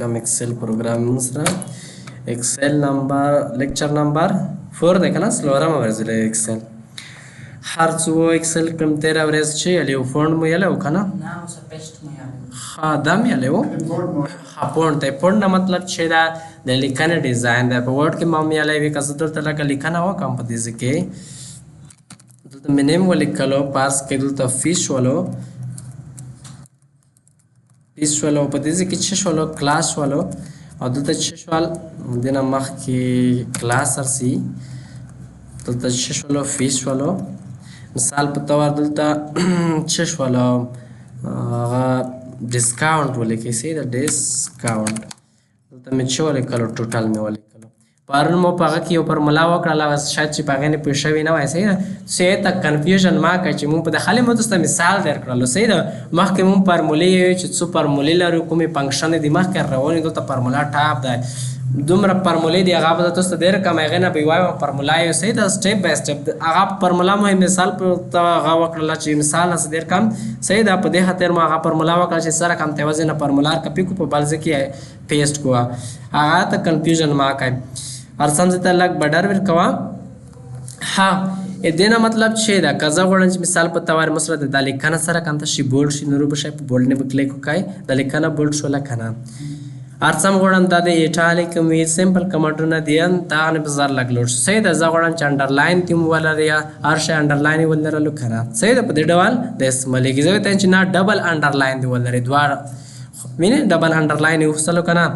کم ایکسل پروگرامینگ سره ایکسل نمبر لیکچر نمبر 4 دی کنه څلورمه ورځ دی ایکسل هر څه و ایکسل کوم 13 ورځ چې یو فونډ مو یاله کنه نه اوس پیسټ مو یاله ها دم یاله و ها فونډ ته فونډ مطلب چې دا د لیکنې ډیزاین دی په ورډ کې مو یاله وی کس دلته لکه لیکنه و کوم په دې کې دلته مینیم ولیکلو پاس کې دلته فیش ولو په دې کې چې شولو کلاس ولو او دلته چې شول دنه مخ کې کلاس ارسي دلته چې شولو فیش ولو مثال په تور دلته چې شولو ډیسکاونټ ولیکي سي دا ډیسکاونټ دلته مې چې ولیکلو ټوټل مې ولیکلو پرون مو په هغه کې یو فارمولا وکړله شاید چې په هغې نه پوه شوي نه وای صحیح ده صحیح ته کنفیوژن ما کړه چې مونږ په د خالي مو درته مثال درکړلو صحیح ده مخکې مونږ فارمولې چې څو فارمولې لرو کومې فنکشن دي مخکې روانې دلته فارمولا ټاپ دی دومره فارمولې دي هغه به تاسو ته ډېر کم هغې نه به وایو فارمولا یې صحیح ده سټیپ بای سټیپ هغه فارمولا مو مثال په هغه وکړله چې مثال هسې ډېر کم صحیح ده په دې خاطر مو هغه فارمولا وکړه چې سره کم تیوازې نه فارمولا کپي کو په بل ځای کې پیسټ کوه هغه ته کنفیوژن ما کوي هر سمجھ ته لګ بډر ور کوا ها دینه مطلب چې دا کزا غوړن چې مثال په توار مسره د لیکنه سره کنده شی بولډ شي نورو بشي په بولډ نه بکلیک وکای د لیکنه بولډ شو لکنه هر سم غوړن د ایټالیک می سمپل کمانډونه دین دا نه بازار لګلو صحیح د زغوړن چې انډرلاین تیم ولریا هر شی انډرلاین ولرلو کنه صحیح د په دې ډول د اسملګي زوی ته چې نه ډبل انډرلاین دی ولري دوار مینه ډبل انډرلاین وسلو کنه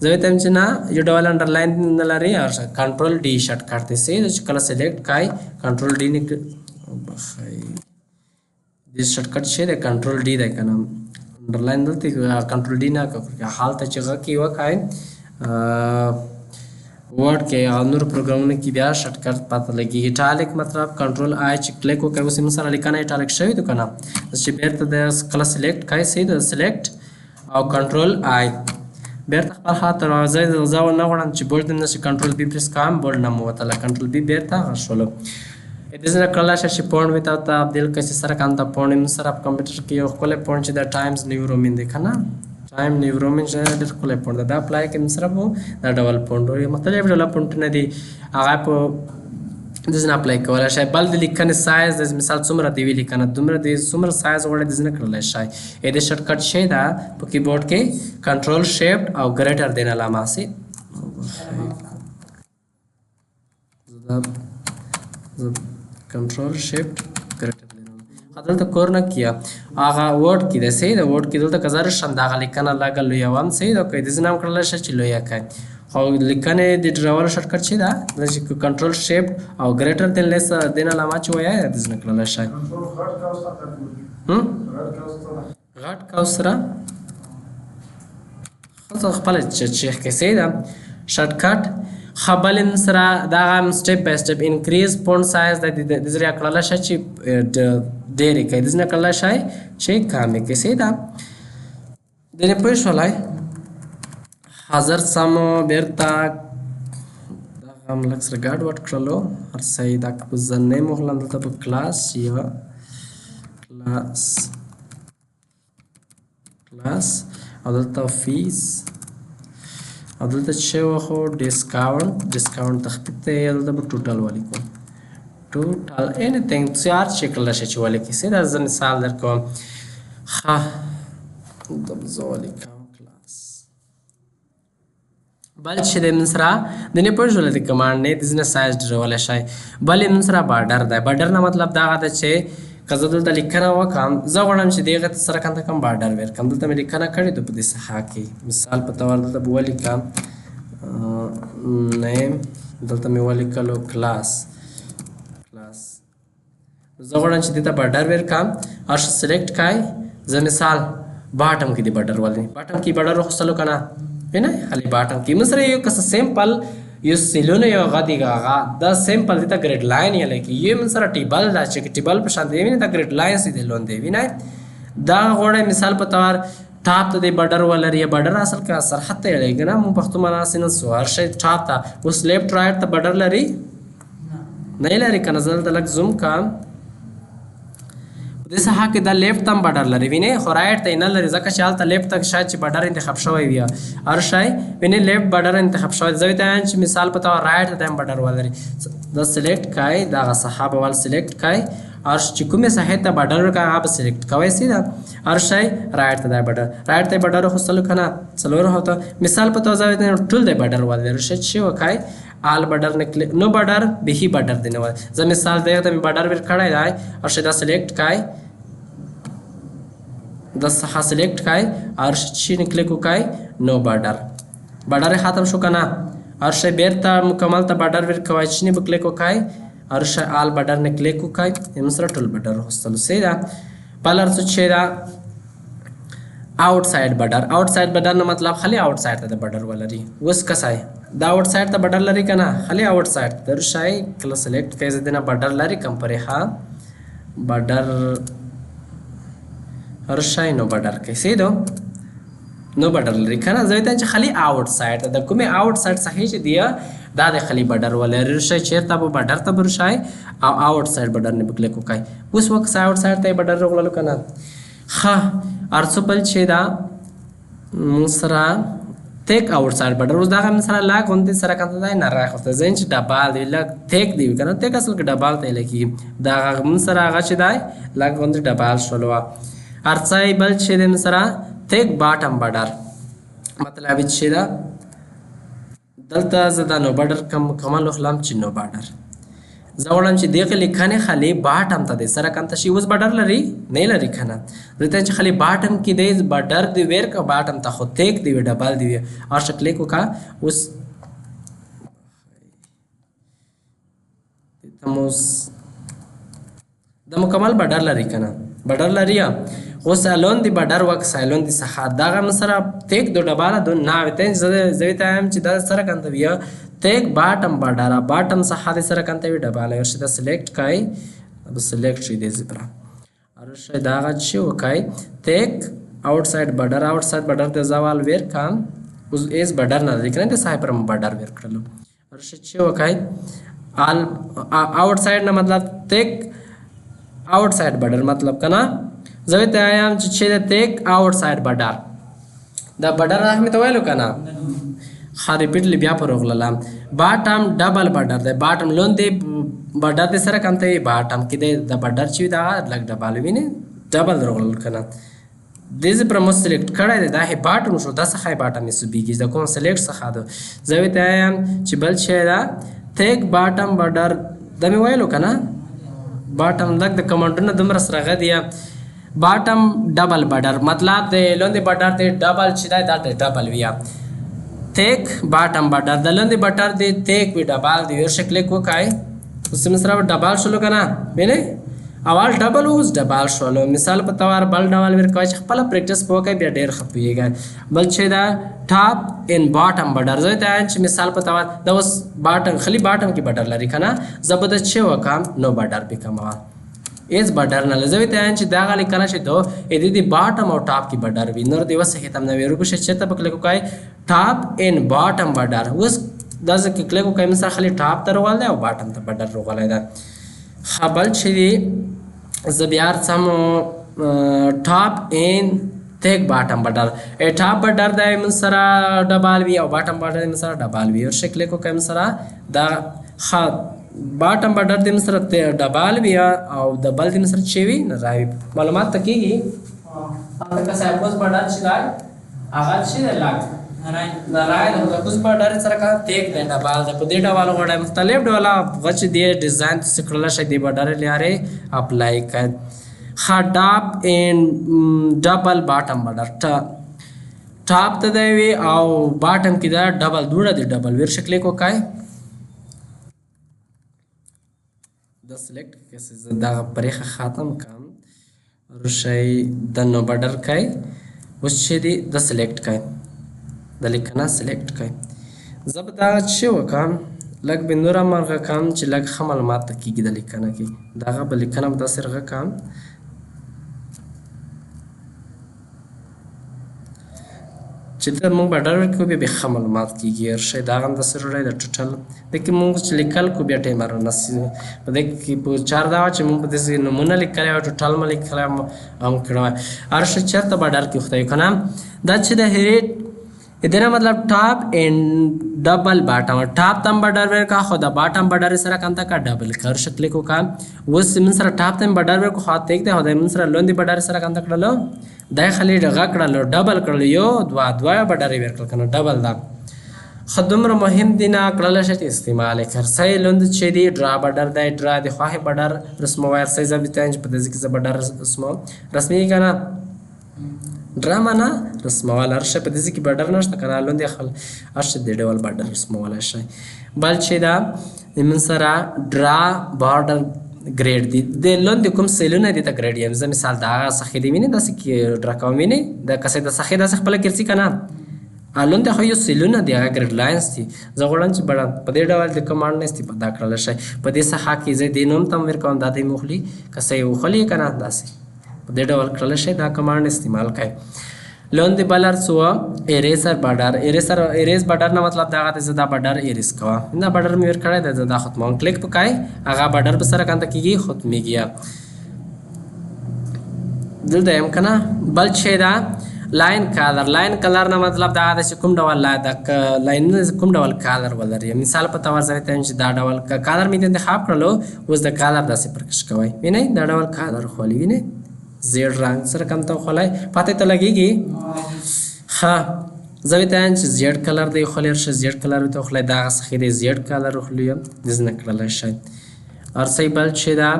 زه ته چې نه یو ډول انډرلاین نه لري او کنټرول ډي شارټ کټ ته سي چې کله سلیکټ کای کنټرول ډي نه بخای دې شارټ کټ شه د کنټرول ډي ده کنه انډرلاین دلته کنټرول ډي نه کوي حال ته چې غکی وکای ورډ کې نور پروګرامونه کې بیا شارټ کټ پته لګي ایټالیک مطلب کنټرول آی چې کلیک وکړو سم سره لیکنه ایټالیک شوی ده کنه چې بیرته د کله سلیکټ کای سي د سلیکټ او کنټرول آی بیرته خپل خاطر راځي زه نه غواړم چې بولډ نشي کنټرول بي پریس کوم بولډ نه مو وتله کنټرول بي بیرته غشولو د دې سره کله چې پوند وتا ته تبدیل کسي سره کانته پوند سره په کمپیوټر کې یو خپل پوند چې د ټایمز نیورومین دی کنه ټایم نیورومین چې د خپل پوند دا اپلای کوم سره وو دا ډبل پوند وي مختلف ډول پوند نه دي هغه په د ځنه اپلای کولای شي بل د لیکنې سایز د مثال څومره دی ویل کنه دومره د څومره سایز وړه د ځنه کولای شي اې د شارټ کټ شي دا په کیبورډ کې کنټرول شیفټ او ګریټر دین علامه سي کنټرول شیفټ ګریټر دین دلته کورنه کیا هغه ورډ کې د سي د ورډ کې دلته کزار شنداغه لیکنه لاګل یو هم سي د کې د ځنه کولای شي چې لویا کوي او لیکنه د ډراول شارټ کټ شي دا د کنټرول شیفټ او ګریټر دین لیس دین علامه چې وایي د ځنه کولای شي غټ کا سره خاصه خپل چې کې سي دا شارټ کټ خپل سره دا هم سټپ بای سټپ انکریز فونټ سایز د ذریعہ کولای شي چې ډېر کې د ځنه کولای شي چې کم کې سي دا د نه پوه شولای حاضر سمو بیرته دا هم لږ سره ګډ وډ کړلو هر څه دا په ځنې مهلم دلته په کلاس یا کلاس او دلته فیس او دلته چې وخو ډیسکاونټ تخفیف ته دلته په ټوټل ولیکو ټوټل انیثینګ څار چې کله شي چې ولیکي سي دا زه مثال درکوم ها دم زه ولیکم بل چې د منسرا د نه پوښول د کمانډ نه د نه سایز ډرول شي بل منسرا بارډر دی بارډر نه مطلب دا غته چې کزه دلته لیکنه وکم زه غواړم چې دغه سره کنده کم بارډر ور کم دلته مې لیکنه کړې د په دې صحه کې مثال په تور دلته بولی کم نیم دلته مې ولیکلو کلاس زه غواړم چې دلته بارډر ور کم او سلیکټ کای زه مثال باټم کې دی بارډر ولې باټم کې بارډر وخصلو کنه نه خالي باټم کې مسره یو کس سیمپل یو سیلونه یو غدي غا دا سیمپل دته ګریډ لاین یې لکه یو مسره ټیبل دا چې ټیبل په شان دی دا ګریډ لاین سي دی لون دی وینای دا غوړې مثال په تور ټاپ ته دی بارډر ولري بارډر اصل کا سرحد ته لګي نه مو پښتو مناسنه سوار شي ټاپ ته اوس لیفټ رائټ ته بارډر لري نه لري کنه زل تلک زوم کا د ساحه کې د لیفت تم بارډر لري ویني خو رائټ ته نه لري ځکه چې هلته لیفت ته شاید چې بارډر انتخاب شوی وي هر شی ویني لیفت بارډر انتخاب شوی زه ته چې مثال په تور رائټ ته بارډر ولري د سلیکټ کای دا ساحه به ول سلیکټ کای اور چې کومه ساحه ته بارډر کا آپ سلیکټ کوي سیدا هر شی رائټ ته د بارډر خو سلو کنه څلور هوته مثال په تور ځای ټول د بارډر ولري چې وکای آل بارډر نکله نو بارډر به هی بارډر دینه وای زه مثال دی ته بارډر ور کړای دی او شدا سلیکټ کای د صحه سلیکټ کای اور شي نکله کو کای نو بارډر ختم شو کنه اور شی بیرته مکمل ته بارډر ور کوای چې نه بکله کو کای اور شی آل بارډر نکله کو کای هم سره ټول بارډر هوستل سیدا پلر څه چي دا outside border न मतलब खाली आउटसाइड ته बॉर्डर ولري وس کسای دا आउटसाइड ته बॉर्डर لري کنه खाली आउटसाइड در شای کله سلیکټ کړئ دنه बॉर्डर لري کم پرې ها बॉर्डर هر شای نو बॉर्डर کیسې دو نو बॉर्डर لري کنه زه ته چې खाली आउटसाइड د کومه आउटसाइड صحیح چې دی دا د खाली बॉर्डर ولري شای چیرته به बॉर्डر ته برشای او आउटसाइड बॉर्डर نه بکله کوکای اوس وخت आउटसाइड ته बॉर्डर وګړو کنه ها ارڅپل چې دا مسرا تک आउटसाइड बॉर्डर اوس دا هم سره لا کوم سره کنه دا نه راخته زین چې ډبال دی لا تک دی کنه تک اصل کې ډبال ته لکی دا هم سره هغه چې دا لا کوم ډبال شولو ارڅای بل چې د مسرا تک باټم बॉर्डर مطلب چې دا دلته زدا نو बॉर्डर کمال خلم چې نو बॉर्डर زوړم چې دغه لیکنه خالی باټم ته د سره کنه شی اوس بارډر لري نه لري کنه دته چې خالی باټم کې د بارډر دی ور کا باټم ته خو تک دی ډبل دی او شکل کو کا اوس تموس د مکمل بارډر لري کنه بارډر لري اوس الون دی بارډر وک سایلون دی صحه دغه مسره تک دو ډباله دو نه وته زویته هم چې د سره کنه بیا تک باټم باټم صحه د سره کنه وی ډباله ورشه د سلیکټ کای अब سلیکټ شي د زبره اور شه داغه چې وکای تک आउटसाइड बॉर्डर ته زوال ور کام اوس اس बॉर्डर نه لیکنه د صحه پر बॉर्डر ور کړلو اور شه چې وکای آل आउटसाइड نه مطلب تک आउटसाइड बॉर्डर मतलब کنه زوی ته ایم چې د تک आउटसाइड बॉर्डर دا बॉर्डर راځي ته ویلو کنه ها ریپیټلی بیا پر وغلم باټم ډبل بارډر دی باټم لون دی بارډر د سره کمته باټم کې د بارډر چې دا لګ ډبل ویني ډبل وغلل کنه دیز پر مو سلیکټ کړای دی دا هی باټم شو د څخه باټم یې سبیږي د کوم سلیکټ څخه دو زوی ته ایم چې بل شی دا تک باټم بارډر د مې ویلو کنه باټم لګ د کمانډونو دمر سره غدیا باټم ډبل بارډر مطلب د لون دی بارډر ته ډبل چې دا ډبل ویا تک باټم بارډر د لون دی بارډر دی تک وی ډبل دی ور شکل کو کای اوس مسره ډبل شلو کنه بینه اول ډبل اوس ډبل شلو مثال په توار بل ډبل ور کوي خپل پریکټیس پوکای بیا ډیر خپویږي بل چې دا ټاپ ان باټم بارډر زه ته چې مثال په توار دا اوس باټم خلی باټم کې بارډر لري کنه زبردست چې وکم نو بارډر به کما اس बॉर्डर न लजवे ते چې دا غالي کنه چې دو اې دې باټم او ټاپ کی बॉर्डर وی نور دی وسه تم نو ورو بشه چې تب کله کو کای ټاپ ان باټم बॉर्डर وس داس کې کله کو کای مثلا خلی ټاپ تر ول دی او باټم ته बॉर्डर روغلای دا خپل چې زبیار سم ټاپ ان تک باټم बॉर्डर ا ټاپ बॉर्डर دای مسرا ډبال وی او باټم बॉर्डर مسرا ډبال وی او شکل کو کای مسرا دا خ باټم بارډر د مسره ډبال بیا او د بل د مسره چوي نه راوي معلومات تکيږي هغه که صاحب اوس بارډر چې دا هغه چې لاګ نه راي د اوس بارډر سره کا تک د ډبال د په دې ډول غوړای مختلف ډولا غچ دی ډیزاین سکرل شي د بارډر لاره اپلای کړ خډاپ ان ډبل باټم بارډر ټاپ ته دی او باټم کې دا ډبل دوړه دی ډبل ور شکل کو کای د سلیکټ کیسه دا پرېخه ختم کم رشي د نو بارډر کای اوس چې دی د سلیکټ کای د لیکنه سلیکټ کای زبدا چې وکم لګ بنورا مرغه کم چې لګ خمل مات کیږي د لیکنه کې داغه بل لیکنه متاثر غ کم چې ته موږ بډر ورکو بیا ښه معلومات کېږي هر شی د هغه همداسې روړی د ټوټل دې کې موږ چې لیکل کو بیا ټایم رانسي په دې کې په چار دا وه چې موږ په داسې نمونه لیکلی وه ټوټل مو لیکلی هم کړی وای هر شی چېرته بډر کې وخته که نه دا چې د هریټ ಇದರ मतलब top and double bottom top तम बॉर्डर वेर का खुदा बॉटम बॉर्डर सरा कंता का डबल कर शकले को का वो सिमन सरा टॉप तम बॉर्डर वेर को हाथ देखते होदा मन सरा लोंदी बॉर्डर सरा कंता कडलो दाय खाली डगा कडलो डबल कडलो यो द्वा द्वा बॉर्डर वेर कल डबल दा खदुमर मुहिम दिना कडला शत इस्तेमाल कर सही लोंद छेदी ड्रा बॉर्डर दाय ड्रा दे खाहे बॉर्डर रस्म वायर साइज अब तंज पदज की बॉर्डर रस्म रस्मी kana ड्रामा ना रस्मवाला अर्श په دې کې بارډر نشته کنه لوندې خل ارش دې ډول بارډر رسموالا شي بل چې دا من سره ډرا بارډر ګریډ دي د لوندې کوم سیلونه دي ته ګریډ یم مثال دا څخه دی ویني داسې کې ډرا کوم ویني دا کسه د څخه د خپل کړسي کنه لوندې خو یو سیلونه دی هغه ګریډ لاینز دي زه غواړم چې په دې ډول د کمانډ نه استفاده کړل شي په دې څخه کې زه دینوم تم ور کوم د دې مخلي کسه یو خلی کنه داسې دې ډول کړل شي دا کمانډ استعمال کړئ لون دی بلر سو اریزر بارډر اریز بارډر نه مطلب دا غته زدا بارډر اریز کوا دا بارډر مې ور کړی دا ختمه کلیک پکای هغه بارډر په سره کنده کیږي ختمي گیا دلته هم کنه بل شي دا لاین کلر نه مطلب دا غته کوم ډول لاین کوم ډول کلر ولري مثال په تور ځای ته چې دا ډول کلر مې انتخاب کړلو اوس د کلر داسې پرکش کوي وینئ دا ډول کلر خولي وینئ زیډ رنگ سره کم ته خولای پته ته لګیږي ها زویتان چې زیډ کلر دی خولر ش زیډ کلر ته خولای دا څخه دی زیډ کلر خولیم د زنه کړل شي ارسای بل چې دا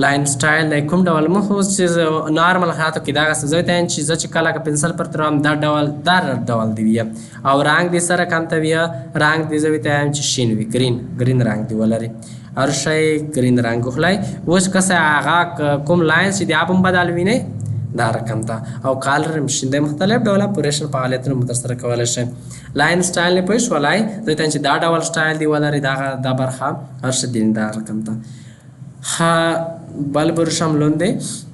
لاین سټایل د کوم ډول مخ اوس چې نارمل حالاتو کې دا زویتان چې چې کله کا پنسل پر ترام دا ډول دی او رنگ دې سره کم ته وی رنگ دې زویتان چې شین وی گرین رنگ دی ولري هر شی گرین رنگ خلای اوس کسه هغه کوم لاینز چې دی اپ هم بدل ویني دا رقم ته او کالر مشینده مختلف ډول اپریشن فعالیتونه متر کولای شي لاین سټایل نه پوښ ولای ځکه چې دا ډول سټایل دی ولري دا برخه هر شی دین دا رقم ته ها بل برشم لوندې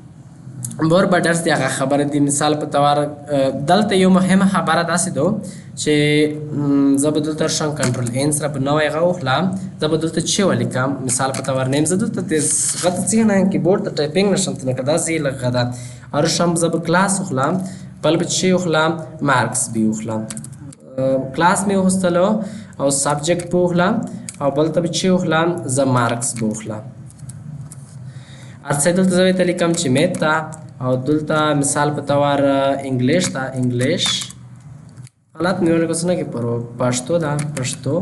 بور بډرز دی هغه خبره دی مثال په توار دلته یو مهمه خبره داسې دو چې زبدل تر شان کنټرول ان سره په نوې غوخلا زبدل ته چې ولیکم مثال په توار نیم زدل ته غت څنګه کیبورډ ته ټایپینګ نشم ته کدا زی لغدا ار شم زب کلاس خلا بل بچي خلا مارکس بي خلا کلاس می هوستلو او سبجیکټ په خلا او بل ته بچي خلا ز مارکس بو خلا ارڅ دلته زوی ته لیکم چې میتا او دلته مثال په توار انګلیش تا انګلیش حالات نیول کوسنه کې پرو پښتو دا پښتو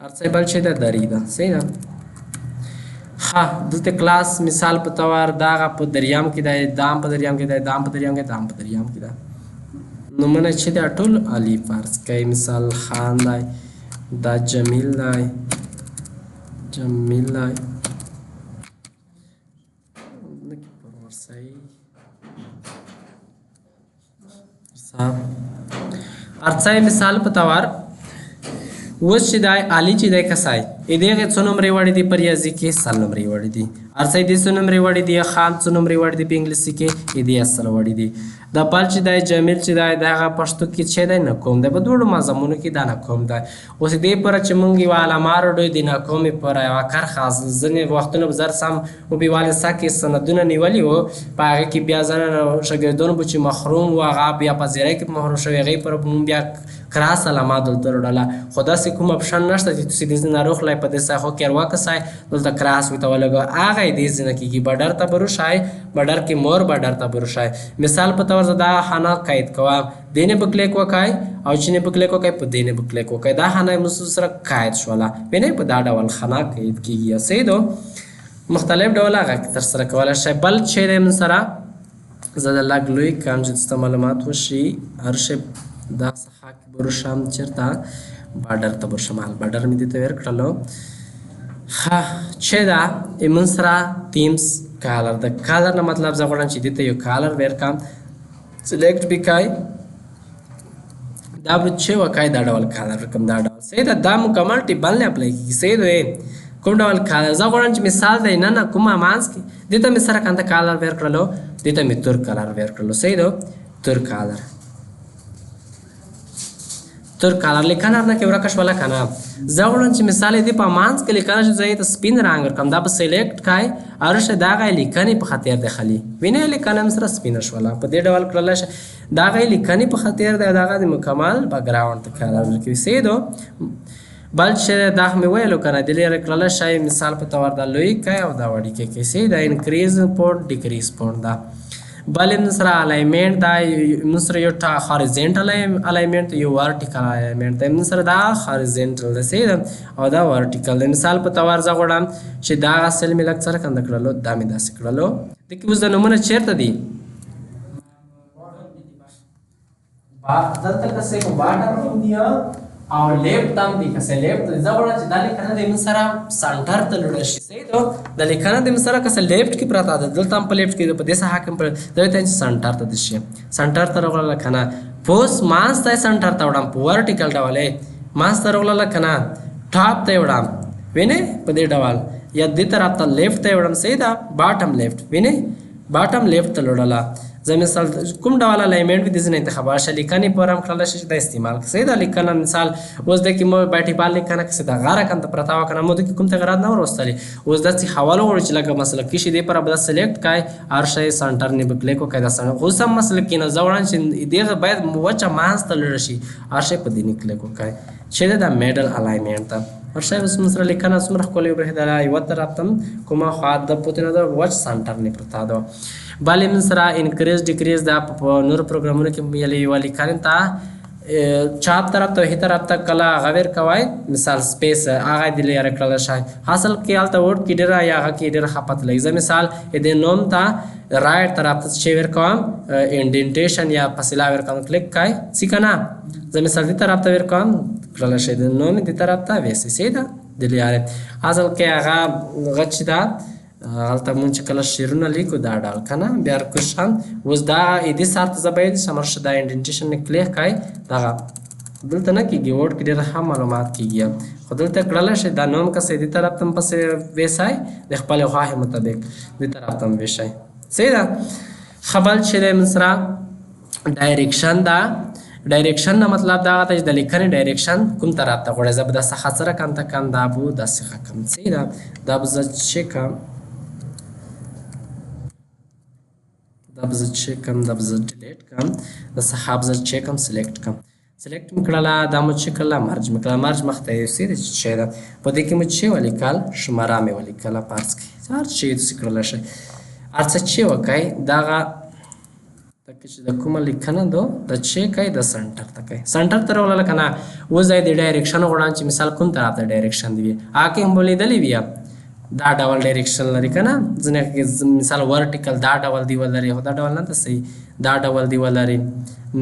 ارڅ بل چې دا دری دا صحیح ده ها دلته کلاس مثال په توار دا په دریام کې دا دام په دریام کې دا دام په دریام کې دام په دریام کې دا نو منه چې دا ټول علی فرض کای مثال خان دا جمیل دا ارڅای مثال په توار وس چې دای علی چې دای کسای ا دې څو نمبر وړي دی پر یازي کې سل نمبر وړي دی ارڅای دې څو نمبر وړي دی خان څو نمبر وړي دی په انګلیسي کې ا دې اصل وړي دی د پال چې دای جمیل چې دای دغه پښتو کې چې دای نه کوم د بدوړو مزمونو کې دا نه کوم دا اوس دې پر چې مونږی والا مارو دوی دی نه کومې پر یو کار خاص ځنې وختونه بزر سم او بیواله سکه سندونه نیولې وو په هغه کې بیا ځنه شګردونو چې محروم و هغه بیا په زیره کې محروم شوی غي پر مونږ بیا کراس علامات دلته وړاله خدا سي کوم اپشن نشته چې تاسو دې نه روخ لای په دې ساخو کې وروا کسای دلته کراس وي ته ولګو هغه دې ځنه کې بډر ته بروشای بډر کې مور بډر ته بروشای مثال په تور زدا خانه قید کوا دینه بکلیک وکای او چې نه بکلیک وکای په دینه بکلیک وکای دا خانه مسو سره قید شولا ویني په دا ډول خانه قید کیږي سیدو مختلف ډول هغه تر سره کولای شي بل چې من سره زدا لګلوي کام چې معلومات وشي هرشه دا صحه کې بروشام چرتا بارډر ته برشمال بارډر مې دې ته ور کړلو ها چې دا ایمن سره تیمز کالر د کالر نه مطلب زه غواړم چې دې ته یو کالر ور کام سلیکټ بکای دا به چې وکای دا ډول کالر کوم دا ډول سیدا دا مکمل ټیبل نه اپلای کی سیدا کوم ډول کالر زه غواړم چې مثال دی نه کومه مانس کې دې ته مې سره کنده کالر ور کړلو دې ته مې تور کالر ور کړلو سیدا تور کالر تر کلر لیکنه نه کې ورکه شوله کنه زه غواړم چې مثال دې په مانس کې لیکنه چې زه یې ته سپین رنګ ورکړم دا په سلیکټ کای ارشه دا غي لیکنې په خاطر د خلی وینې لیکنه هم سره سپین شوله په دې ډول کړل شي دا غي لیکنې په خاطر دا غي مکمل بیک گراوند ته کار کوي سیدو بل چې دا مې ویلو کنه د لري کړل شي مثال په تور دا لوی کای او دا وړي کې سي دا انکریز پورت ډیکریز پورت دا بل سره الاینمنت دا سره یو هوريزونټل الاینمنت یو ورټیکل الاینمنت دا سره دا هوريزونټل ده سي او دا ورټیکل مثال په تور ز غوړم چې دا اصل مې لک سره کنده کړلو دا مې داسې کړلو د کې اوس د نمونه چیرته دي دلته کسه کو باټم دی او لیفت تام دی کسه لیفت زغړه چې دا لیکنه د من سره سنټر ته لړ شي صحیح ده د لیکنه د من سره کسه لیفت کې پراته ده دلته په لیفت کې په دې سه حاکم پر دلته سنټر ته دي شي سنټر ته وغړل کنه پوس مانس ته سنټر ته وړم په ورټیکل ډول مانس ته وغړل کنه ټاپ ته وړم وینې په دې ډول یا دې طرف ته لیفت ته وړم صحیح ده باټم لیفت وینې باټم لیفت ته لړل زه مثال کوم ډول الاینمنت د ځنه انتخاب شې لیکنې پرم کړل شي د استعمال صحیح ده لیکنه مثال اوس د کې مو بیٹی بال لیکنه کې د غاره کنه پرتا وکنه مو د کوم ته غرض نه ورستلی اوس د حواله ور چې لکه مثلا کې شي د پر بل سلیکټ کای ارشه سنټر نه بکلی کو کدا سن خو سم مثلا کې نه زوړان چې دغه باید موچا مانس ته لړ شي ارشه په دې نکلی کو کای چې د میډل الاینمنت ارشه اوس مثلا لیکنه سمره کولې بره د یو طرف تم کومه خاط د پوتنه د وچ سنټر نه پرتا دو بل من سره انکریز ډیکریز دا په نور پروګرامونو کې ویلې والی کارن تا چاپ طرف ته هي طرف ته کلا غویر کوي مثال سپیس هغه د لري کړل شي حاصل کې الته ورډ کې ډیر یا هغه کې ډیر خپت لګي مثال د نوم ته رائټ طرف ته چې ور کوم انډنټیشن یا فاصله ور کوم کلیک کای سیکنه زه مثال دې طرف ته ور کوم کړل شي د نوم دې طرف ته وېسې سیدا د لري حاصل کې هغه غچ دا غلطه مونږ چې کله شیرونه لیکو دا ډول کنه بیا کوشن اوس دا دې سره زباید سمرشه دا انډنټیشن نه کلیک کای دا دلته نه کیږي ورډ کې ډېر هم معلومات کیږي خو دلته کړل شي دا نوم کا سیدی طرف تم پس ویسای د خپل خواه مطابق دې طرف تم ویشای سیدا خبل چې مسرا ډایرکشن دا ډایرکشن نه مطلب دا ته د لیکنې ډایرکشن کوم طرف ته غوړې زبده څخه سره کم ته کم دا بو د څخه کم سیدا دا بز چې کم دبز چیکم دبز ډیلیټ کم د صحاب ز چیکم سلیکټ کم سلیکټ مکړه دا مو چې کله مرج مکړه مرج مخته یې سید چې دا په دې کې مو چې ولیکل شماره مې ولیکل پارس کې هر شي د سکرل شي ارڅ چې وکای دا تک چې د کوم لیکنه دو د چې کای د سنټر تک سنټر تر ولل کنه و زای د ډایرکشن غوړان چې مثال کوم طرف ته ډایرکشن دی آکه هم بولې دلی بیا دا ډول ډایرکشن لري کنه ځنه مثال ورټیکل دا ډول دی ولري دا ډول نه ته صحیح دا ډول دی ولري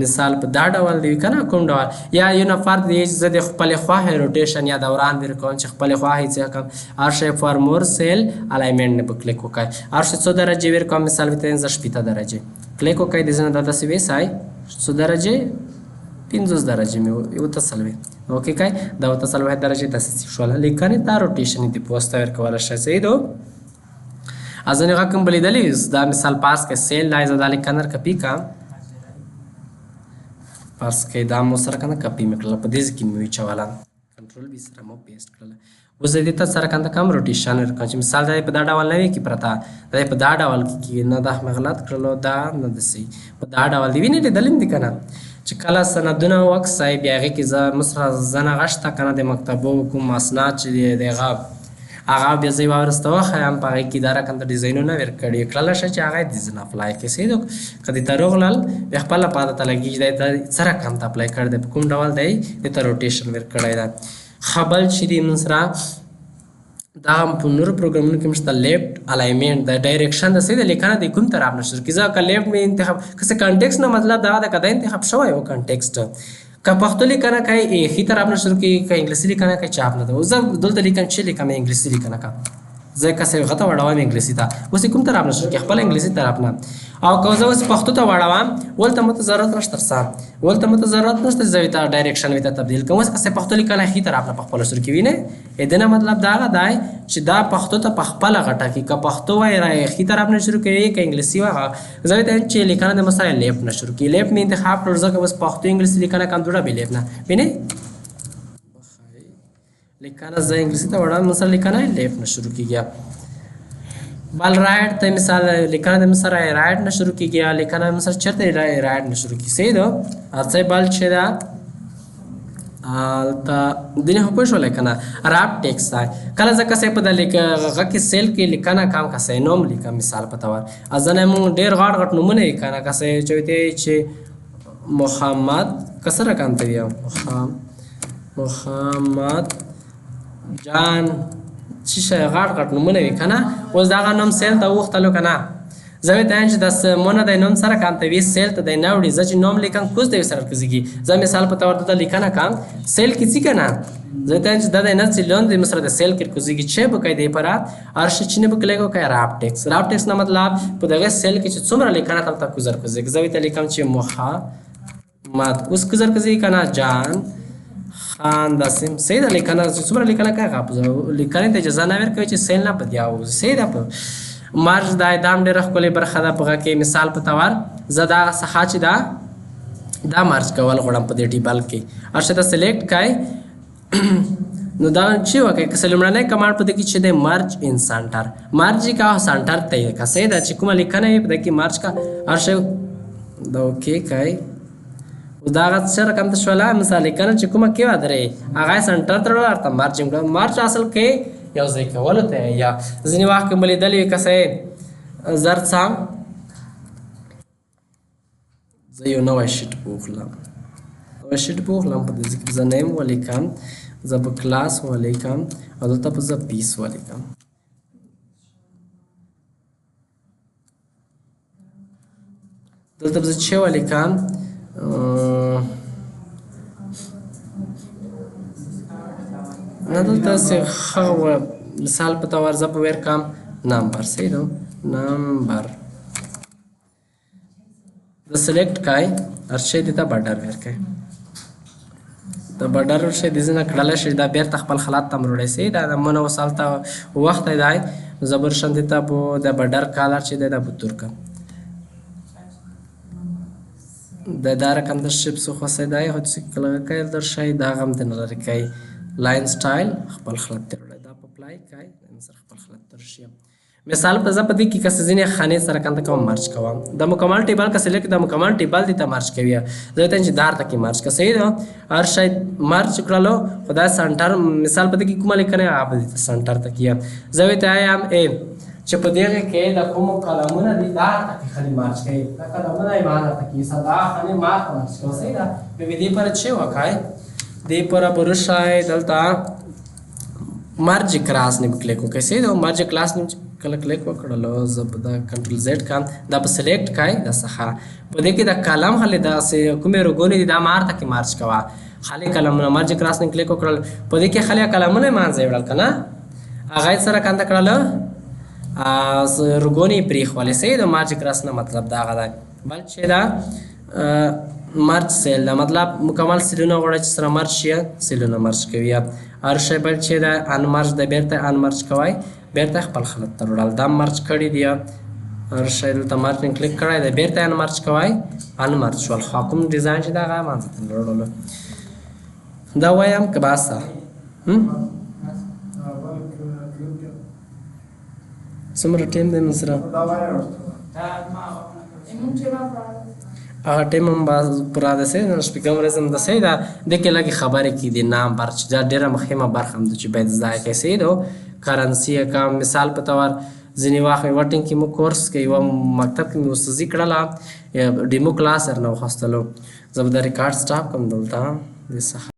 مثال په دا ډول دی کنه کوم ډول یا یو نفر دی چې د خپل خواه روټیشن یا دوران ور کوم چې خپل خواه چې کوم ارشه فار مور سیل الاینمنت نه کلیک وکای ارشه 100 درجه ور کوم مثال وته 15 درجه کلیک وکای د ځنه د تاسو وسای 100 درجه 15 درجه مې یو تسلوي اوکې کای دا تسلوي درجه تاسو شول لیکنه دا روټیشن دی پوسټ ور کول شي زیدو ازنه رقم بلیدلی دا مثال پاس کې سیل لایز د لیکنر کپی کا پاس کې دا مو سره کنه کپی مکړه په دې کې مې چواله کنټرول بي سره مو پیسټ کړل اوس دې ته سره کنه کم روټیشن ورکړم چې مثال دا په دا ډول نه وي کې پرتا دا په دا ډول کې نه دا غلط کړلو دا نه دسي په دا ډول دی ویني دلم دي کنه چې کله سندونه وخت صاحب یاغه کې ز مصر زنه غشته کنه د مکتبو کوم اسناد چې دغه هغه بیا زی ورستوه خیام پاره کې دارا کنده ډیزاینونه ورکړي کله چې هغه ډیزاین اپلای کې سیدو کدی تروغلل خپل پاده تلګی د سره کم ته اپلای کړ د کوم ډول دی د روټیشن ورکړی دا خبل چې د مسرا دا په نور پروګرامونو کې مشته لیفت الاینمنت د ډایرکشن د سیده لیکنه د کوم طرف نشر کیږي ځکه لیفت می انتخاب کسه کانټیکست نه مطلب دا د کده انتخاب شوی او کانټیکست که پښتو لیکنه کوي هی طرف نشر کی که انګلیسي لیکنه کوي چاپ نه ده اوس دلته لیکن چې لیکم انګلیسي لیکنه کا ځکه څه غته وړاوم انګلیسي ته اوس کوم طرف نشر کی خپل انګلیسي طرف نه او که زه اوس پښتو ته واړوم ولته مته ضرورت نشته څه ولته مته ضرورت نشته زه ته ډایرکشن وي ته تبدیل کوم اوس که پښتو لیکنه خي طرف نه په خپل سر کې وینه دنه مطلب دا دی چې دا پښتو ته په خپل غټه کې که پښتو وای را خي طرف نه شروع کوي که انګلیسي وای زه ته چې لیکنه د مثلا لیفت نه شروع کی لیفت می انتخاب کړو ځکه بس پښتو انګلیسي لیکنه کم جوړه به لیفت نه وینه لیکنه زه انګلیسي ته وړم مثلا لیکنه لیفت نه شروع کیږي بل رائټ ته مثال لیکنه د مثلا رائټ نه شروع کیږي لیکنه مثلا چرته رائټ نه شروع کی صحیح ده ارڅه بل چې دا تا دنه په شو لیکنه راب ټیکس ده کله ځکه څه په د لیکه کې سیل کې لیکنه کام کا سه نوم لیکه مثال په تور ازنه مون ډیر غاټ غټ نومونه لیکنه کا سه چويته چې محمد کسره کانته دی محمد جان چې شي غاټ غاټ نومونه وي کنه اوس دا نوم سیل ته وختلو کنه زه ته چې د مونږ د نوم سره کانته وی سیل ته د نوړي زه چې نوم لیکم کوز دی سره کوزيږي زه مثال په تور ته لیکنه کام سیل کې څه کنه زه ته چې د نه سیلون د مصر د سیل کې کوزيږي چې به قاعده پرات ارش چې نه بکلې کو کای راب ټیکس نه مطلب په دغه سیل کې چې څومره لیکنه تل ته کوزر کوزيږي زه ته لیکم چې محمد اوس کوزر کوزيږي کنه جان خان داسم صحیح ده لیکنه څومره لیکنه کوي غاپ لیکنه ته اجازه نه ورکوي چې سیل نه پدیاو صحیح ده په مارج د اعدام ډېر ښکلې برخه ده په کې مثال په تور زه دا څخه چې دا مارج کول غواړم په دې ټیبل کې ارشه ته سلیکټ کای نو دا چې وکړي که سلمړنۍ کمانډ په دې کې چې د مارج ان سنټر مارج کا سنټر ته کا صحیح ده چې کومه لیکنه په دې کې مارج کا ارشه دا اوکې کای دا غت سره کم ته شولا مثال لیکنه چې کومه کې و درې هغه سنټر ته ورته مارج مارج اصل کې یو ځای کولو ته یا ځینې وخت کې ملي دلې کسه زر سام زه یو نوی شیټ پوخلم په دې کې زه نیم ولیکم زه په کلاس ولیکم او دلته په زه پیس ولیکم دلته په زه چې ولیکم نه دلته څه مثال په تور زه په ور کام نمبر صحیح ده نمبر د سلیکټ کای ارشه دې ته بارډر ور کای د بارډر ورشه دې نه کړل شي دا بیرته خپل حالت ته مروړی صحیح ده د منو وسالته وخت دی زبر شند ته په د بارډر کالر چې د بتور کا د دار کم د شپ سو خاصه دی هڅ کله کای در شي دا غم د نه لري کای لاین سټایل خپل خلط تر دا په پلای کای سر خپل خلط تر شي مثال په ځپدې کې کس ځینې خانه سره کنده کوم مارچ کوم د مکمل ټیبل کا سلیکټ د مکمل ټیبل دې ته مارچ کوي زه ته چې دار تک مارچ کا صحیح ده هر شاید مارچ کړلو خدای سنټر مثال په دې کې کومه لیکنه اپ دې سنټر تک یې زه ته ایم ا چې په دې کې د کوم کلمونه دي دار تک خالي مارچ کوي دا کلمونه یې معنی تک یې صدا خانه مارچ کوي صحیح ده په دې پر چې وکای دې پر برشای دلتا مارج کراس نه کلیک وکړئ صحیح ده مارج کلاس نه کله کلیک وکړلو زه دا کنټرول زیډ کام دا په سلیکټ کای د څخه په دې کې د کلم خلې دا کومې رګونې دي دا مار تک مارچ کوا خالي کلم نه مارج کراس نه کلیک وکړل په دې کې خالي کلمونه مانځي وړل کنه هغه سره کنده کړل رګونې پریخ ولې صحیح ده مارج کراس نه مطلب دا غدا بل چې دا مارچ سیل دا مطلب مکمل سیلونه غواړي چې سره مارچ شي سیلونه مارچ کوي هر شی بل چې دا ان مارچ د بیرته ان مارچ کوي بیرته خپل خلط تر وړل دا مارچ کړی دی هر شی دلته مارچ نه کلیک کړای دی بیرته ان مارچ کوي ان مارچ ول حکم ډیزاین چې دا غا مانځ تر وړل دا وایم کباسا څومره ټیم دی مسره هغه ټیم هم پورا ده سه نو سپیکر رسم ده سه دا د کې لګي خبره کې دي نام برچ دا ډیره مخیمه برخه هم چې باید ځای کې سه دو کرنسی کا مثال په تور ځنی واخې وټینګ کې مو کورس کې و مکتب کې مو استادي کړلا ډیمو کلاس ارنو خاصتلو زبر ریکارډ سټاپ کوم دلته